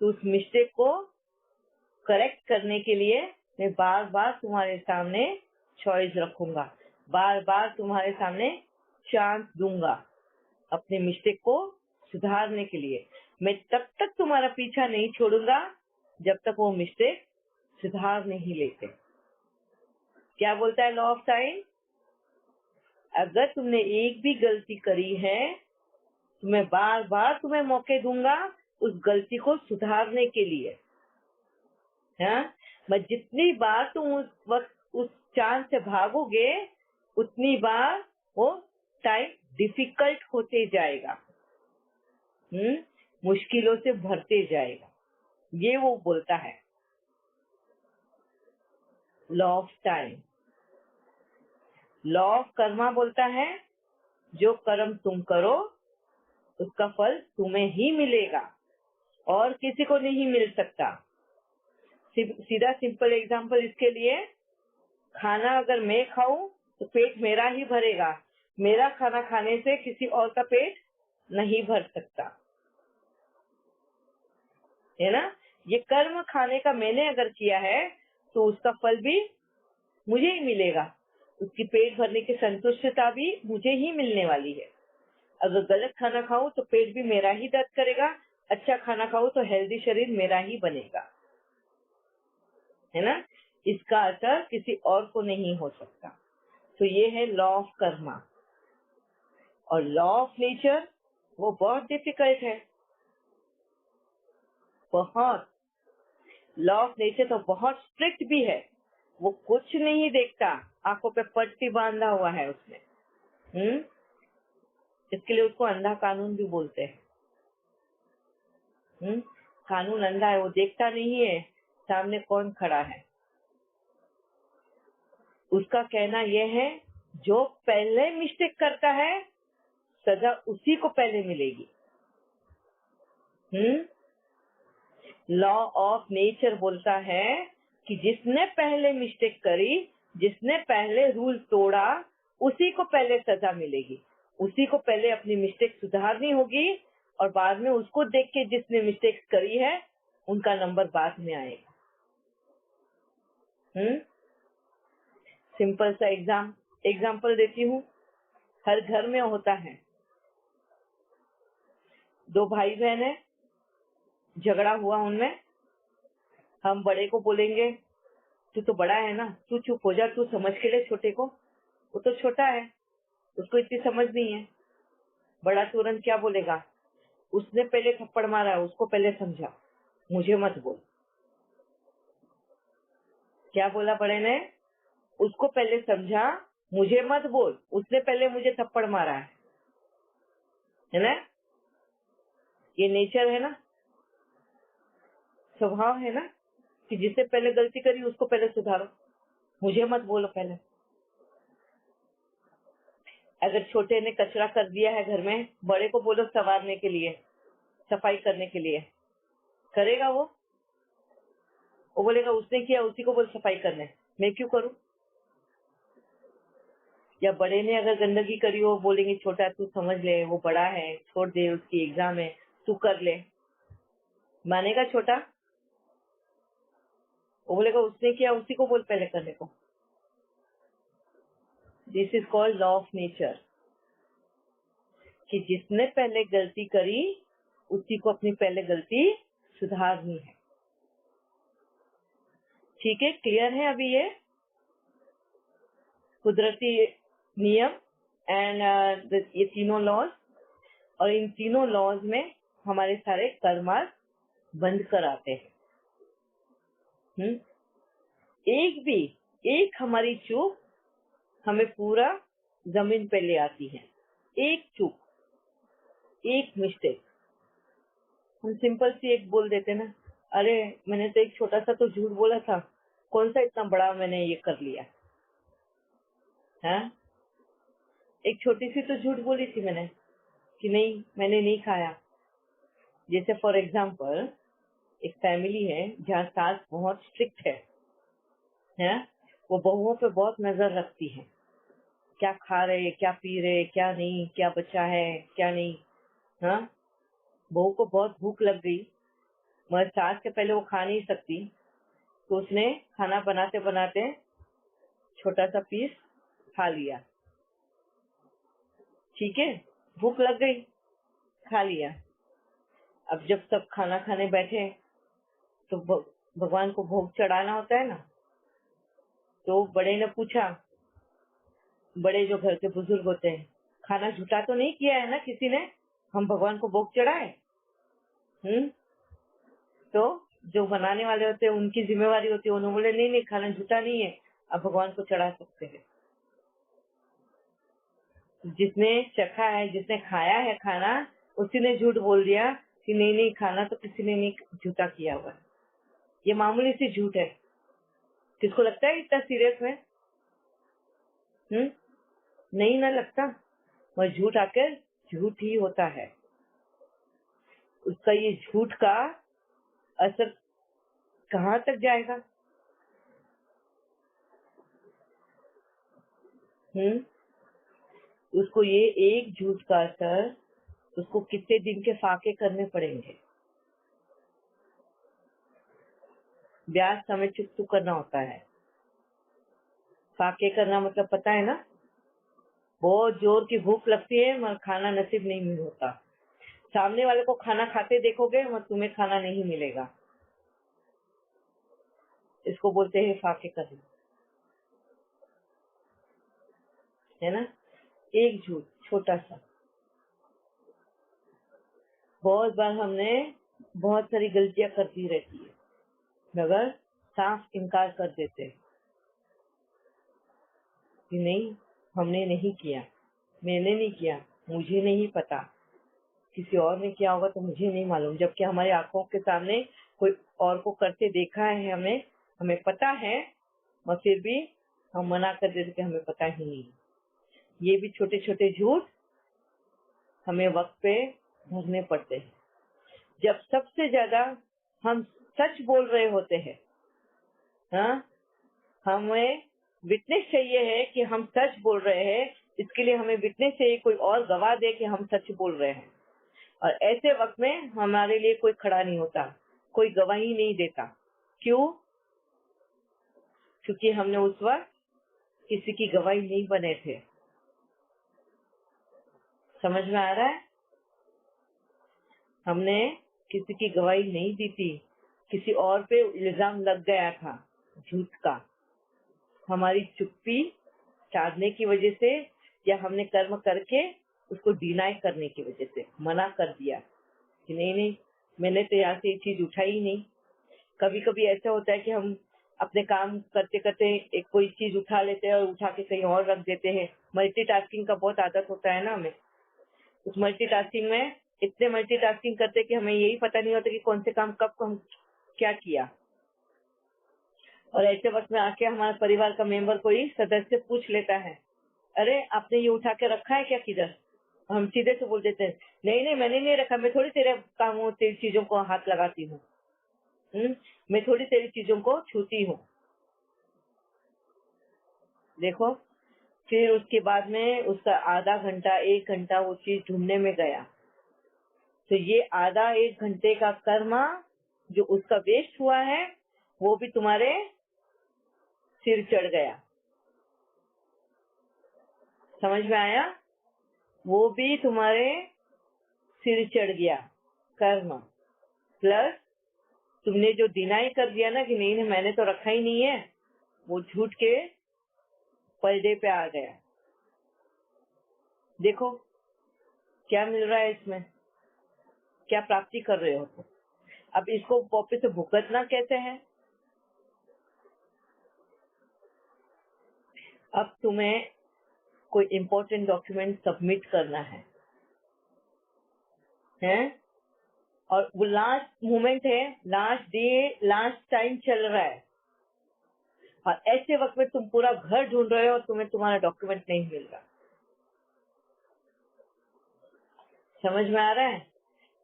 तो उस मिस्टेक को करेक्ट करने के लिए मैं बार बार तुम्हारे सामने चॉइस रखूंगा, बार बार तुम्हारे सामने चांस दूंगा अपने मिस्टेक को सुधारने के लिए। मैं तब तक तुम्हारा पीछा नहीं छोड़ूंगा जब तक वो मिस्टेक सुधार नहीं लेते। क्या बोलता है लॉ ऑफ टाइम? अगर तुमने एक भी गलती करी है तो मैं बार बार तुम्हें मौके दूंगा उस गलती को सुधारने के लिए। हाँ, मैं जितनी बार तुम उस वक्त उस चांस से भागोगे उतनी बार वो टाइम डिफिकल्ट होते जाएगा, मुश्किलों से भरते जाएगा। ये वो बोलता है law of time. Law of Karma बोलता है जो कर्म तुम करो उसका फल तुम्हें ही मिलेगा और किसी को नहीं मिल सकता। सीधा सिंपल एग्जांपल इसके लिए, खाना अगर मैं खाऊं तो पेट मेरा ही भरेगा, मेरा खाना खाने से किसी और का पेट नहीं भर सकता, है ना। ये कर्म खाने का मैंने अगर किया है तो उसका फल भी मुझे ही मिलेगा, उसकी पेट भरने की संतुष्टता भी मुझे ही मिलने वाली है। अगर गलत खाना खाऊं तो पेट भी मेरा ही दर्द करेगा, अच्छा खाना खाऊं तो हेल्दी शरीर मेरा ही बनेगा, है ना। इसका असर किसी और को नहीं हो सकता। तो ये है लॉ ऑफ कर्मा। और लॉ ऑफ नेचर वो बहुत डिफिकल्ट है, बहुत। लॉ ऑफ नेचर तो बहुत स्ट्रिक्ट भी है, वो कुछ नहीं देखता, आंखों पे पट्टी बांधा हुआ है उसने। इसके लिए उसको अंधा कानून भी बोलते हैं। कानून अंधा है, वो देखता नहीं है सामने कौन खड़ा है। उसका कहना यह है जो पहले मिस्टेक करता है सजा उसी को पहले मिलेगी। लॉ ऑफ नेचर बोलता है कि जिसने पहले मिस्टेक करी, जिसने पहले रूल तोड़ा, उसी को पहले सजा मिलेगी, उसी को पहले अपनी मिस्टेक सुधारनी होगी और बाद में उसको देख के जिसने मिस्टेक करी है उनका नंबर बाद में आएगा। सिंपल सा एग्जाम्पल देती हूँ, हर घर में होता है, दो भाई बहन है, झगड़ा हुआ उनमें, हम बड़े को बोलेंगे तू तो बड़ा है ना, तू चुप हो जा, तू समझ के ले छोटे को, वो तो छोटा है, उसको इतनी समझ नहीं है। बड़ा तुरंत क्या बोलेगा, उसने पहले थप्पड़ मारा है, उसको पहले समझा, मुझे मत बोल। क्या बोला बड़े ने, उसको पहले समझा, मुझे मत बोल, उसने पहले मुझे थप्पड़ मारा है ना। ये नेचर है ना, स्वभाव है ना, कि जिससे पहले गलती करी उसको पहले सुधारो, मुझे मत बोलो पहले। अगर छोटे ने कचरा कर दिया है घर में, बड़े को बोलो संवारने के लिए, सफाई करने के लिए, करेगा वो बोलेगा उसने किया, उसी को बोल सफाई करने, मैं क्यों करूं। या बड़े ने अगर गंदगी करी हो, बोलेंगे छोटा तू समझ ले, वो बड़ा है, छोड़ दे, उसकी एग्जाम है, तू कर ले, मानेगा छोटा। वो बोलेगा उसने किया, उसी को बोल पहले करने को। This is called law of nature, कि जिसने पहले गलती करी उसी को अपनी पहले गलती सुधारनी है। ठीक है, क्लियर है अभी ये कुदरती नियम एंड ये तीनों लॉज। और इन तीनों लॉज में हमारे सारे कर्मा बंद कर आते हैं। एक हमारी चूक हमें पूरा जमीन पे ले आती है, एक चूक, एक मिस्टेक। हम सिंपल सी एक बोल देते ना, अरे मैंने तो एक छोटा सा तो झूठ बोला था, कौन सा इतना बड़ा मैंने ये कर लिया है। एक छोटी सी तो झूठ बोली थी मैंने कि नहीं मैंने नहीं खाया। जैसे फॉर एग्जाम्पल एक फैमिली है जहाँ सास बहुत स्ट्रिक्ट है, वो बहुओं पे बहुत नजर रखती है, क्या खा रहे, क्या पी रहे, क्या नहीं, क्या बचा है क्या नहीं। हाँ, बहू को बहुत भूख लग गई मगर सास के पहले वो खा नहीं सकती, तो उसने खाना बनाते बनाते छोटा सा पीस खा लिया। ठीक है, भूख लग गई, खा लिया। अब जब सब खाना खाने बैठे तो भगवान को भोग चढ़ाना होता है ना, तो बड़े ने पूछा, बड़े जो घर के बुजुर्ग होते हैं, खाना झूठा तो नहीं किया है ना किसी ने, हम भगवान को भोग चढ़ाए? तो जो बनाने वाले होते हैं उनकी जिम्मेवारी होती है, उन्होंने बोले नहीं नहीं, खाना झूठा नहीं है, आप भगवान को चढ़ा सकते हैं। जिसने चखा है, जिसने खाया है खाना, उसी ने झूठ बोल दिया कि नहीं नहीं, खाना तो किसी ने नहीं झूठा किया हुआ है। ये मामूली सी झूठ है, किसको लगता है इतना सीरियस है? नहीं ना लगता, और झूठ आकर झूठ ही होता है। उसका ये झूठ का असर कहाँ तक जाएगा? उसको ये एक झूठ का असर, उसको कितने दिन के फाके करने पड़ेंगे। ब्याज समय चुकता करना होता है। फाके करना मतलब पता है ना, बहुत जोर की भूख लगती है मगर खाना नसीब नहीं होता। सामने वाले को खाना खाते देखोगे मगर तुम्हें खाना नहीं मिलेगा। इसको बोलते हैं फाके करना, है ना। एक झूठ छोटा सा, बहुत बार हमने बहुत सारी गलतियां करती रहती है, मगर साफ इनकार कर देते हैं कि नहीं, हमने नहीं किया, मैंने नहीं किया, मुझे नहीं पता, किसी और ने किया होगा तो मुझे नहीं मालूम। जबकि हमारी आंखों के सामने कोई और को करते देखा है, हमें पता है, और फिर भी हम मना कर देते कि हमें पता ही नहीं। ये भी छोटे छोटे झूठ हमें वक्त पे भरने पड़ते हैं। जब सबसे ज्यादा हम सच बोल रहे होते हैं, हाँ, हमें विटनेस चाहिए है कि हम सच बोल रहे हैं, इसके लिए हमें विटनेस चाहिए, कोई और गवाह दे कि हम सच बोल रहे हैं। और ऐसे वक्त में हमारे लिए कोई खड़ा नहीं होता, कोई गवाही नहीं देता। क्यों? क्योंकि हमने उस वक्त किसी की गवाही नहीं बने थे। समझ में आ रहा है? हमने किसी की गवाही नहीं दी थी, किसी और पे इल्जाम लग गया था झूठ का, हमारी चुप्पी साधने की वजह से, या हमने कर्म करके उसको डिनाई करने की वजह से मना कर दिया कि नहीं नहीं, मैंने तो यहाँ से ये चीज उठाई ही नहीं। कभी कभी ऐसा होता है कि हम अपने काम करते करते एक कोई चीज उठा लेते हैं और उठा के कहीं और रख देते हैं। मल्टीटास्किंग का बहुत आदत होता है ना हमें। उस मल्टीटास्किंग में इतने मल्टीटास्किंग करते हैं कि हमें यही पता नहीं होता कि कौन से काम कब हम क्या किया। और ऐसे वक्त में आके हमारे परिवार का मेंबर कोई सदस्य पूछ लेता है, अरे आपने ये उठा के रखा है क्या किधर? हम सीधे से बोल देते हैं, नहीं नहीं मैंने नहीं रखा, मैं थोड़ी तेरे कामों तेरी चीजों को हाथ लगाती हूँ, मैं थोड़ी तेरी चीजों को छूती हूँ। देखो, फिर उसके बाद में उसका आधा घंटा 1 घंटा वो चीज ढूंढने में गया, तो ये आधा 1 घंटे का कर्म जो उसका वेस्ट हुआ है वो भी तुम्हारे सिर चढ़ गया। समझ में आया? वो भी तुम्हारे सिर चढ़ गया कर्म, प्लस तुमने जो डिनाई कर दिया ना कि नहीं मैंने तो रखा ही नहीं है, वो झूठ के पर्दे पे आ गया। देखो क्या मिल रहा है इसमें, क्या प्राप्ति कर रहे हो तुम। अब इसको वापस से भुगतना कैसे है? अब तुम्हें कोई इम्पोर्टेंट डॉक्यूमेंट सबमिट करना है, हैं? और वो लास्ट मोमेंट है, लास्ट डे, लास्ट टाइम चल रहा है, और ऐसे वक्त में तुम पूरा घर ढूंढ रहे हो और तुम्हें तुम्हारा डॉक्यूमेंट नहीं मिल रहा। समझ में आ रहा है?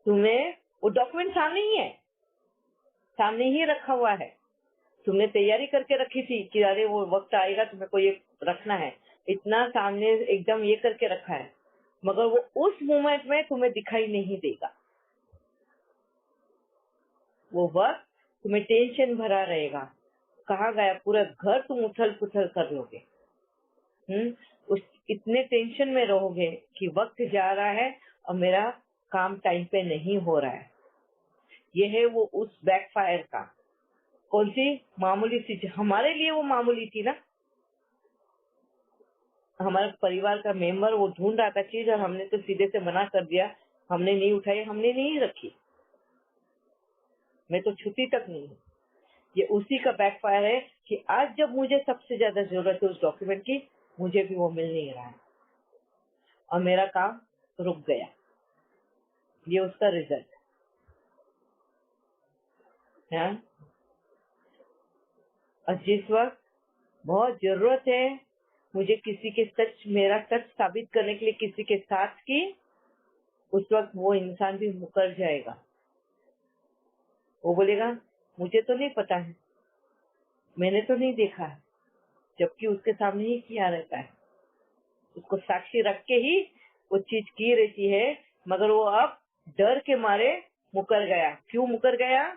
तुम्हें वो डॉक्यूमेंट सामने ही है, सामने ही रखा हुआ है, तुमने तैयारी करके रखी थी कि अरे वो वक्त आएगा तुम्हें को ये रखना है, इतना सामने एकदम ये करके रखा है, मगर वो उस मोमेंट में तुम्हें दिखाई नहीं देगा। वो वक्त तुम्हें टेंशन भरा रहेगा, कहाँ गया पूरा घर तुम उथल पुथल कर लोगे। उस इतने टेंशन में रहोगे कि वक्त जा रहा है और मेरा काम टाइम पे नहीं हो रहा है। ये है वो उस बैकफायर का। कौन सी मामूली सी, हमारे लिए वो मामूली थी ना, हमारे परिवार का मेंबर वो ढूंढ रहा था चीज और हमने तो सीधे से मना कर दिया, हमने नहीं उठाई, हमने नहीं रखी, मैं तो छुट्टी तक नहीं हूँ। ये उसी का बैकफायर है कि आज जब मुझे सबसे ज्यादा जरूरत है उस डॉक्यूमेंट की, मुझे भी वो मिल नहीं रहा है और मेरा काम रुक गया। ये उसका रिजल्ट है। और जिस वक्त बहुत जरूरत है मुझे किसी के सच, मेरा सच साबित करने के लिए किसी के साथ की, उस वक्त वो इंसान भी मुकर जाएगा। वो बोलेगा मुझे तो नहीं पता है, मैंने तो नहीं देखा है, जबकि उसके सामने ही किया रहता है, उसको साक्षी रख के ही वो चीज की रहती है, मगर वो अब डर के मारे मुकर गया। क्यों मुकर गया?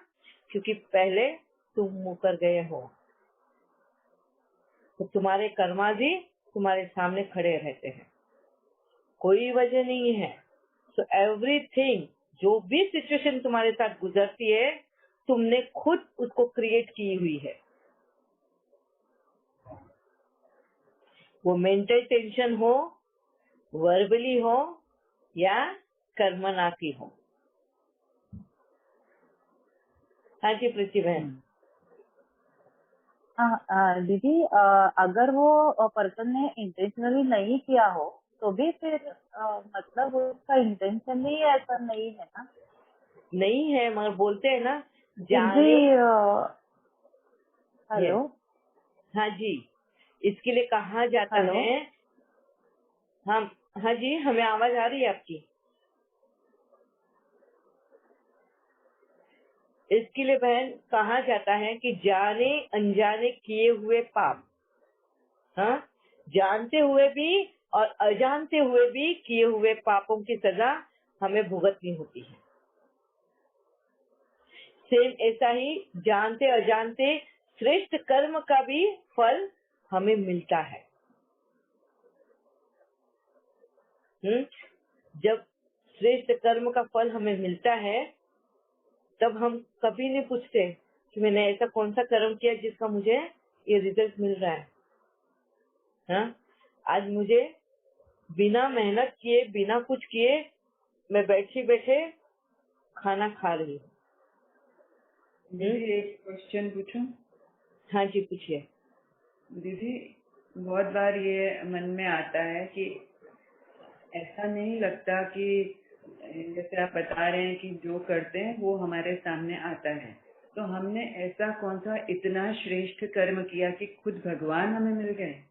क्योंकि पहले तुम मुकर गए हो, तो तुम्हारे कर्मा भी तुम्हारे सामने खड़े रहते हैं, कोई वजह नहीं है। सो एवरीथिंग, जो भी सिचुएशन तुम्हारे साथ गुजरती है, तुमने खुद उसको क्रिएट की हुई है। वो मेंटल टेंशन हो, वर्बली हो या कर्मना की हो। हाँ जी प्रीति बहन। दीदी, अगर वो पर्सन ने इंटेंशनली नहीं किया हो तो भी फिर मतलब उसका इंटेंशन ही ऐसा नहीं है ना? नहीं है, मगर बोलते हैं ना फिर भी जाने। हेलो हाँ जी, इसके लिए कहा जाता हेलो है। हाँ हाँ जी, हमें आवाज आ रही है आपकी। इसके लिए बहन कहा जाता है कि जाने अनजाने किए हुए पाप, हाँ, जानते हुए भी और अजानते हुए भी किए हुए पापों की सजा हमें भुगतनी होती है। सेम ऐसा ही जानते अजानते श्रेष्ठ कर्म का भी फल हमें मिलता है। जब श्रेष्ठ कर्म का फल हमें मिलता है, तब हम कभी नहीं पूछते कि मैंने ऐसा कौन सा कर्म किया जिसका मुझे ये रिजल्ट मिल रहा है। हाँ, आज मुझे बिना मेहनत किए, बिना कुछ किए, मैं बैठे बैठे खाना खा रही हूँ। दीदी एक क्वेश्चन पूछूं? हाँ जी पूछिए। दीदी, बहुत बार ये मन में आता है कि ऐसा नहीं लगता कि जैसे आप बता रहे हैं कि जो करते हैं वो हमारे सामने आता है, तो हमने ऐसा कौन सा इतना श्रेष्ठ कर्म किया कि खुद भगवान हमें मिल गए?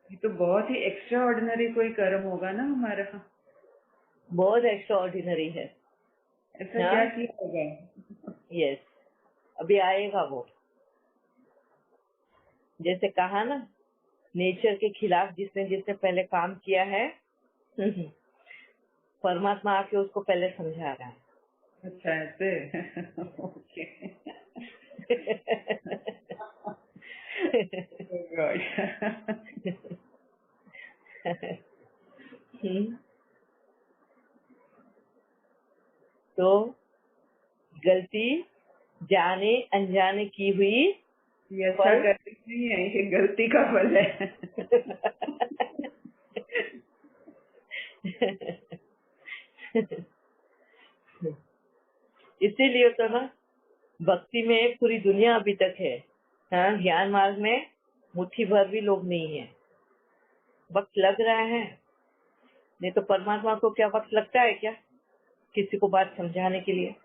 ये तो बहुत ही एक्स्ट्रा ऑर्डिनरी कोई कर्म होगा ना हमारा। बहुत एक्स्ट्रा ऑर्डिनरी है। ऐसा क्या किया होगा? यस, अभी आएगा वो। जैसे कहा ना, नेचर के खिलाफ जिसने जिसने पहले काम किया है, परमात्मा आके उसको पहले समझा रहा है। अच्छा ऐसे। ओके। तो गलती जाने अनजाने की हुई, ये अच्छा गलती नहीं है, ये गलती का फल है। इसीलिए तो ना भक्ति में पूरी दुनिया अभी तक है। हाँ, ज्ञान मार्ग में मुट्ठी भर भी लोग नहीं है। वक्त लग रहा है, नहीं तो परमात्मा को क्या वक्त लगता है क्या किसी को बात समझाने के लिए?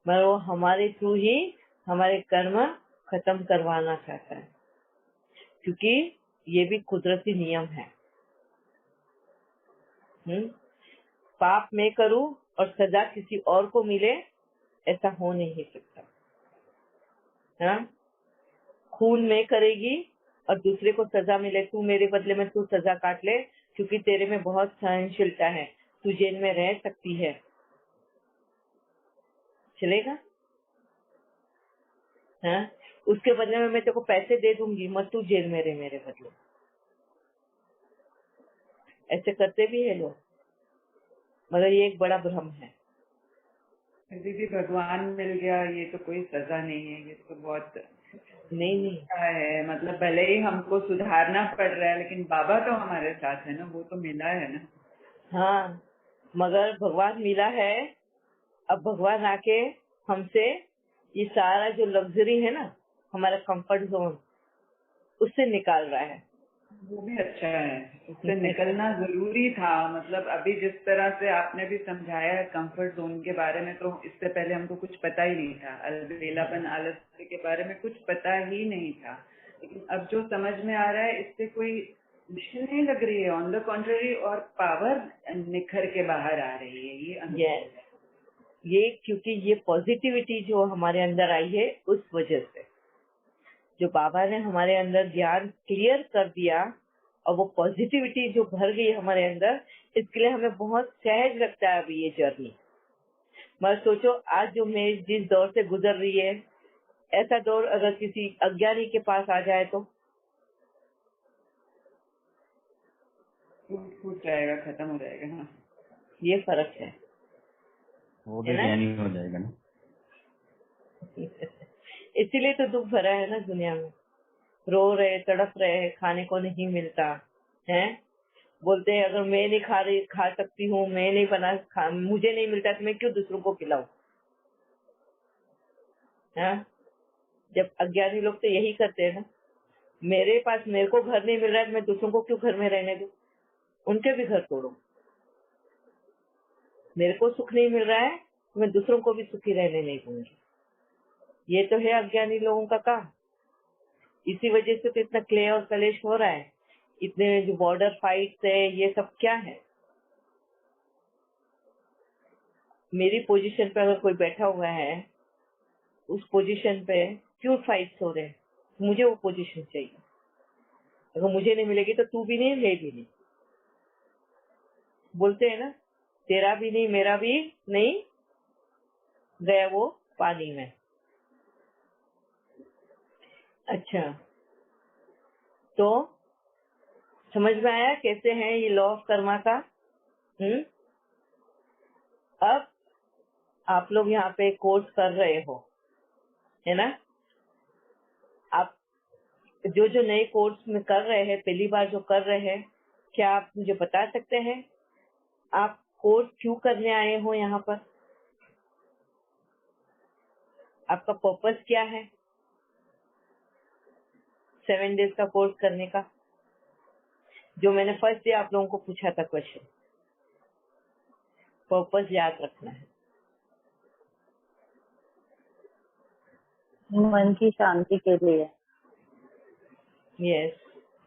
मगर वो हमारे थ्रू ही हमारे कर्म खत्म करवाना चाहता है, क्योंकि ये भी कुदरती नियम है। पाप मैं करूं और सजा किसी और को मिले, ऐसा हो नहीं सकता। हाँ, खून में करेगी और दूसरे को सजा मिले, तू मेरे बदले में तू सजा काट ले, क्योंकि तेरे में बहुत सहनशीलता है, तू जेल में रह सकती है। चलेगा? हाँ, उसके बदले में मैं तेरे को पैसे दे दूंगी, मत तू जेल में रहे मेरे बदले। ऐसे करते भी है लोग, मगर ये एक बड़ा भ्रम है। दीदी भगवान मिल गया ये तो कोई सजा नहीं है, ये तो बहुत नहीं अच्छा है। मतलब भले ही हमको सुधारना पड़ रहा है, लेकिन बाबा तो हमारे साथ है ना, वो तो मिला है ना। हाँ, मगर भगवान मिला है। अब भगवान आके हमसे ये सारा जो लग्जरी है ना, हमारा कंफर्ट जोन, उससे निकाल रहा है। वो भी अच्छा है, उससे निकलना जरूरी था। मतलब अभी जिस तरह से आपने भी समझाया है कंफर्ट जोन के बारे में, तो इससे पहले हमको कुछ पता ही नहीं था। अलबेलापन, आलस्य के बारे में कुछ पता ही नहीं था, लेकिन अब जो समझ में आ रहा है इससे कोई मुश्किल नहीं लग रही है। ऑन द कॉन्ट्ररी, और पावर निखर के बाहर आ रही है, ये अनुभव Yes. है। ये क्योंकि ये पॉजिटिविटी जो हमारे अंदर आई है, उस वजह से जो बाबा ने हमारे अंदर ज्ञान क्लियर कर दिया, और वो पॉजिटिविटी जो भर गई हमारे अंदर, इसके लिए हमें बहुत सहज लगता है अभी ये जर्नी। मगर सोचो, आज जो मैं जिस दौर से गुजर रही है, ऐसा दौर अगर किसी अज्ञानी के पास आ जाए तो फूट जाएगा, खत्म हो जाएगा। हाँ, ये फर्क है वो है भी ना? ज्ञानी हो जाएगा ना। इसीलिए तो दुख भरा है ना दुनिया में। रो रहे, तड़प रहे, खाने को नहीं मिलता है। बोलते हैं अगर मैं नहीं खा सकती हूँ, मैं नहीं मुझे नहीं मिलता तो मैं क्यों दूसरों को खिलाऊं? हाँ, जब अज्ञानी लोग तो यही करते हैं ना। मेरे को घर नहीं मिल रहा है तो मैं दूसरों को क्यों घर में रहने दूं? उनके भी घर तोड़ो। मेरे को सुख नहीं मिल रहा है तो मैं दूसरों को भी सुखी रहने नहीं दूंगी। ये तो है अज्ञानी लोगों का काम। इसी वजह से तो इतना क्लेश और कलेश हो रहा है। इतने जो बॉर्डर फाइट्स है, ये सब क्या है? मेरी पोजीशन पे अगर कोई बैठा हुआ है, उस पोजीशन पे क्यों फाइट्स हो रहे हैं? मुझे वो पोजीशन चाहिए। अगर मुझे नहीं मिलेगी तो तू भी नहीं, मैं भी नहीं। बोलते हैं ना, तेरा भी नहीं मेरा भी नहीं, गया वो पानी में। अच्छा, तो समझ में आया कैसे है ये लॉ ऑफ कर्मा का? अब आप लोग यहाँ पे कोर्स कर रहे हो, है ना? आप जो जो नए कोर्स में कर रहे हैं, पहली बार जो कर रहे हैं, क्या आप मुझे बता सकते हैं आप कोर्स क्यों करने आए हो यहाँ पर? आपका पर्पस क्या है 7 डेज का कोर्स करने का? जो मैंने फर्स्ट डे आप लोगों को पूछा था क्वेश्चन, पर्पस याद रखना है। मन की शांति के लिए। यस,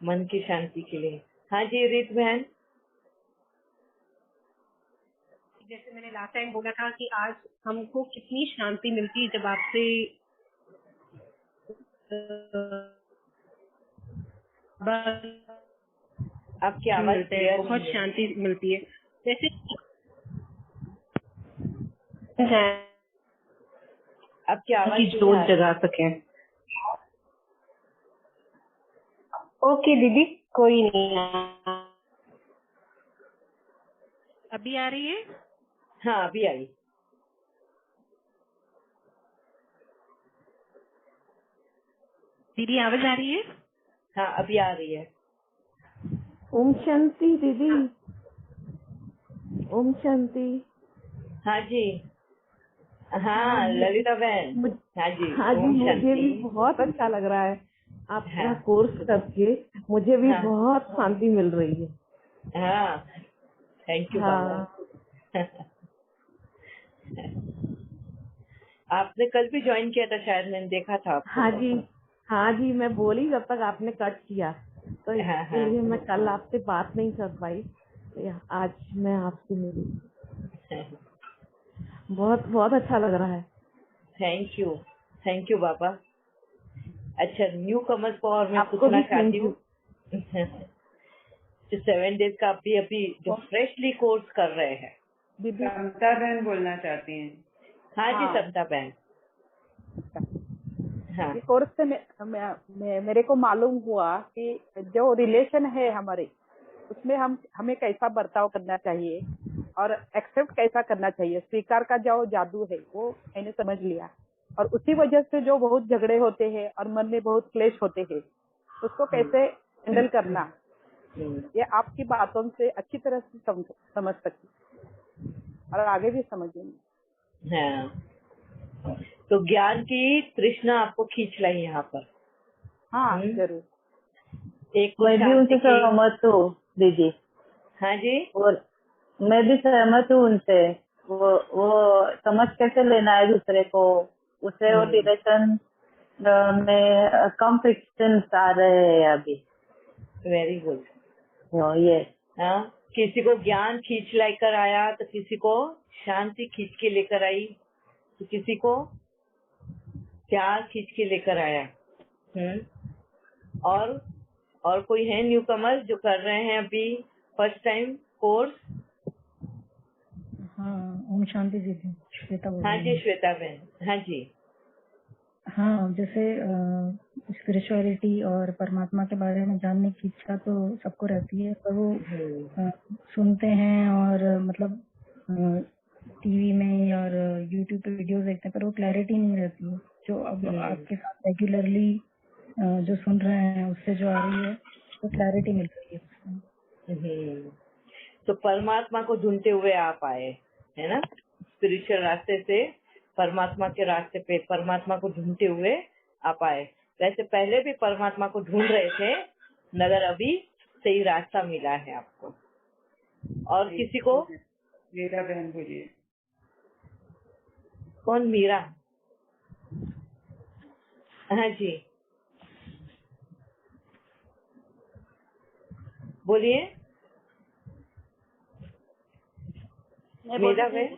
मन की शांति के लिए। हाँ जी रीत बहन। जैसे मैंने लास्ट टाइम बोला था कि आज हमको कितनी शांति मिलती है जब आपसे आपकी आवाज मिलते हैं, क्लियर बहुत नहीं है। शांति मिलती है। जैसे आपकी आवाज की नहीं जोत आ रही। जगा सके। ओके दीदी, कोई नहीं। अभी आ रही है? हाँ, अभी आई। दीदी आवाज आ रही है? हाँ, अभी आ रही है। ओम शांति दीदी, ओम शांति। हाँ जी। हाँ ललिता बहन। हाँ जी, हाँ जी, ओम मुझे शांति। भी बहुत अच्छा लग रहा है आपका हाँ। कोर्स करके। मुझे भी हाँ। बहुत शांति मिल रही है। हाँ, थैंक यू बाबा। हाँ आपने कल भी ज्वाइन किया था शायद, मैंने देखा था आपको। हाँ जी, हाँ जी, मैं बोली जब तक आपने कट किया, तो हाँ, इसके लिए मैं कल आपसे बात नहीं कर पाई। आज मैं आपसे मिली, बहुत बहुत अच्छा लग रहा है। थैंक यू बाबा। अच्छा, न्यू कमर्स को और मैं आपको पूछना भी चाहती थैंक हूँ जो 7 डेज का अभी जो फ्रेशली कोर्स कर रहे हैं, दीदी। ममता बहन बोलना चाहती हैं। हाँ जी हाँ। सविता बहन। हाँ ये कोर्स से मेरे को मालूम हुआ कि जो रिलेशन है हमारे, उसमें हमें कैसा बर्ताव करना चाहिए और एक्सेप्ट कैसा करना चाहिए। स्वीकार का जो जादू है वो मैंने समझ लिया, और उसी वजह से जो बहुत झगड़े होते हैं और मन में बहुत क्लेश होते हैं, उसको कैसे हैंडल करना, ये आपकी बातों से अच्छी तरह से समझ सकती और आगे भी समझेंगे। हाँ, तो ज्ञान की तृष्णा आपको खींच लाई यहाँ पर। हाँ जरूर। एक को मैं भी शांति उनसे की। सहमत हूँ दीदी। हाँ जी, और मैं भी सहमत हूँ उनसे। वो समझ कैसे लेना है दूसरे को, उसे और रिलेशन में कम फ्रिक्शन आ रहे हैं अभी। Very good. ये हाँ, किसी को ज्ञान खींच लेकर आया तो किसी को शांति खींच के लेकर आई, तो किसी को प्यार खींच के लेकर आया। और कोई है न्यू कमर जो कर रहे हैं अभी फर्स्ट टाइम कोर्स? हाँ, ओम शांति दीदी, श्वेता बोल हाँ रही जी हूँ। श्वेता बहन। हाँ जी। हाँ, जैसे स्पिरिचुअलिटी और परमात्मा के बारे में जानने की इच्छा तो सबको रहती है, पर वो सुनते हैं और मतलब टीवी में और यूट्यूब पे वीडियोस देखते हैं, पर वो क्लैरिटी नहीं रहती है जो अब आपके साथ रेगुलरली जो सुन रहे हैं उससे जो आ रही है, तो क्लैरिटी मिल रही है उसमें। तो परमात्मा को ढूंढते हुए आप आए, है ना? स्पिरिचुअल रास्ते से परमात्मा के रास्ते पे परमात्मा को ढूंढते हुए आप आए। वैसे पहले भी परमात्मा को ढूंढ रहे थे, मगर अभी सही रास्ता मिला है आपको। और किसी को? मीरा बहन बोलिए। कौन? मीरा? हाँ जी बोलिए। मेधा बहन।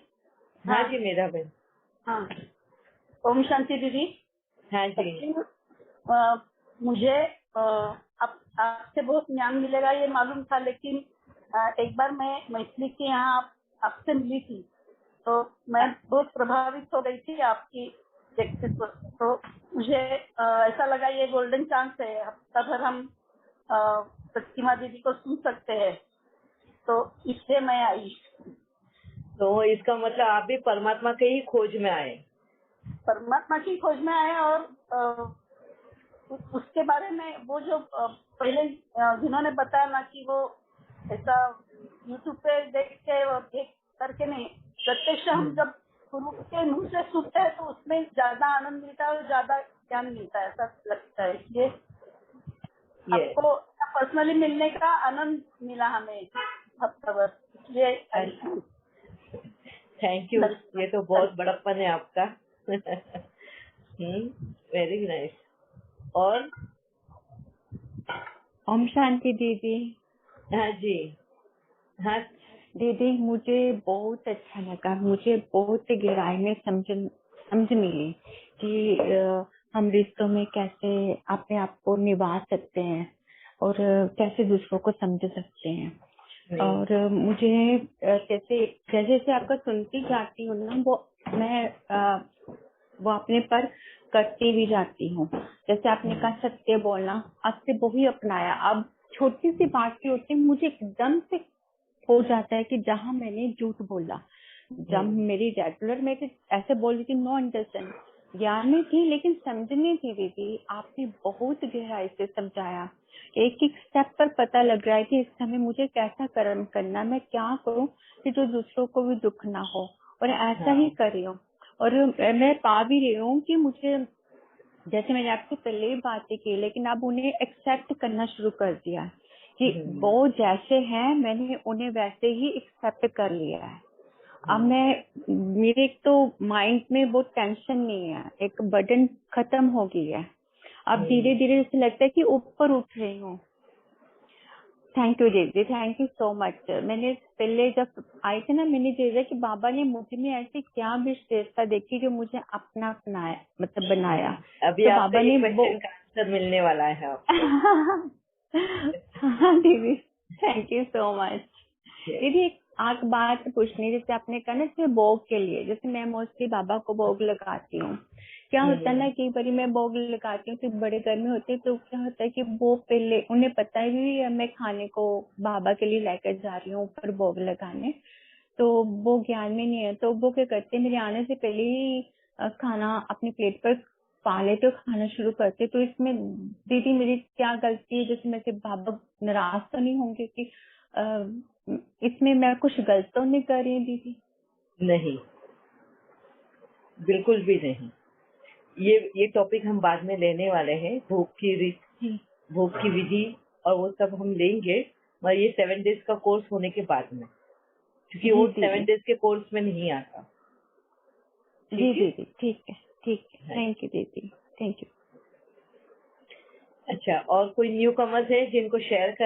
हाँ जी मेधा बहन। हाँ, ओम शांति दीदी। हाँ जी। मुझे आपसे बहुत ज्ञान मिलेगा ये मालूम था, लेकिन एक बार मैं मैथिली के यहाँ आपसे मिली थी, तो मैं बहुत प्रभावित हो गई थी आपकी व्यक्तित्व। तो मुझे ऐसा लगा ये गोल्डन चांस है, हफ्ता भर हम प्रतिमा दीदी को सुन सकते हैं, तो इसलिए मैं आई। तो इसका मतलब आप भी परमात्मा के ही खोज में आए? परमात्मा की खोज में आए, और उसके बारे में वो जो पहले जिन्होंने बताया ना कि वो ऐसा यूट्यूब पे देख के और देख करके नहीं, प्रत्यक्ष हम जब गुरु के मुंह से सुनते हैं तो उसमें ज्यादा आनंद मिलता है और ज्यादा ज्ञान मिलता है, ऐसा लगता है। इसलिए आपको पर्सनली मिलने का आनंद मिला हमें हफ्ता भर, इसलिए थैंक यू। ये तो बहुत बड़प्पन है आपका। Very nice. और ओम शांति दीदी। हाँ जी। हाँ दीदी, मुझे बहुत अच्छा लगा, मुझे बहुत गहराई में समझ मिली कि हम रिश्तों में कैसे अपने आप को निभा सकते हैं और कैसे दूसरों को समझ सकते हैं। और मुझे जैसे जैसे आपका सुनती जाती हूँ ना, वो मैं वो अपने पर करती भी जाती हूँ। जैसे आपने कहा सत्य बोलना, अब से वही अपनाया। अब छोटी सी बात की होती है, मुझे एकदम से हो जाता है कि जहाँ मैंने झूठ बोला, जब मेरी रेगुलर में ऐसे बोल रही थी, नो अंडरस्टैंड, ज्ञान में थी लेकिन समझने थी दीदी, आपने बहुत गहराई से समझाया। एक एक स्टेप पर पता लग रहा है कि इस समय मुझे कैसा कर्म करना, मैं क्या करूं कि जो दूसरों को भी दुख ना हो, और ऐसा ही कर रही हूँ। और मैं पा भी रही हूँ कि मुझे, जैसे मैंने आपसे पहले ही बातें की, लेकिन अब उन्हें एक्सेप्ट करना शुरू कर दिया कि वो जैसे हैं मैंने उन्हें वैसे ही एक्सेप्ट कर लिया है। अब मेरे एक तो माइंड में वो टेंशन नहीं है, एक बर्डन खत्म हो गई है। अब धीरे धीरे ऐसे लगता है कि ऊपर उठ रही हूँ। थैंक यू दीदी, थैंक यू सो मच। मैंने पहले जब आई थी ना, मैंने देखा कि बाबा ने मुझ में ऐसी क्या विशेषता देखी जो मुझे अपना अपनाया, मतलब बनाया। अभी तो बाबा ने वो आंसर मिलने वाला है आपको। हाँ दीदी, थैंक यू सो मच। दीदी, एक एक बात पूछनी, जैसे आपने कहा ना इसमें भोग के लिए, जैसे मैं मोस्टली बाबा को भोग लगाती हूँ, क्या होता है ना कई बार मैं भोग लगाती हूँ तो बड़े घर में होते हैं, तो क्या होता है कि वो पहले उन्हें पता ही नहीं है मैं खाने को बाबा के लिए लेकर जा रही हूँ ऊपर भोग लगाने, तो वो ज्ञान में नहीं है, तो वो क्या करते हैं मेरे आने से पहले ही खाना अपनी प्लेट पर पा लेते और खाना शुरू करते। तो इसमें दीदी मेरी क्या गलती है, जैसे मैं से बाबा नाराज तो नहीं होंगे कि इसमें मैं कुछ गलत तो नहीं कर रही हूँ दीदी? नहीं, बिल्कुल भी नहीं। ये टॉपिक हम बाद में लेने वाले हैं, भोग की रीत, जी भोग की विधि और वो सब हम लेंगे, मगर ये 7 डेज का कोर्स होने के बाद में, क्योंकि वो जी 7 डेज के कोर्स में नहीं आता। जी ठीक है? दीदी, ठीक है, ठीक है, थैंक यू दीदी, थैंक यू। अच्छा, और कोई न्यू कमर्स है जिनको शेयर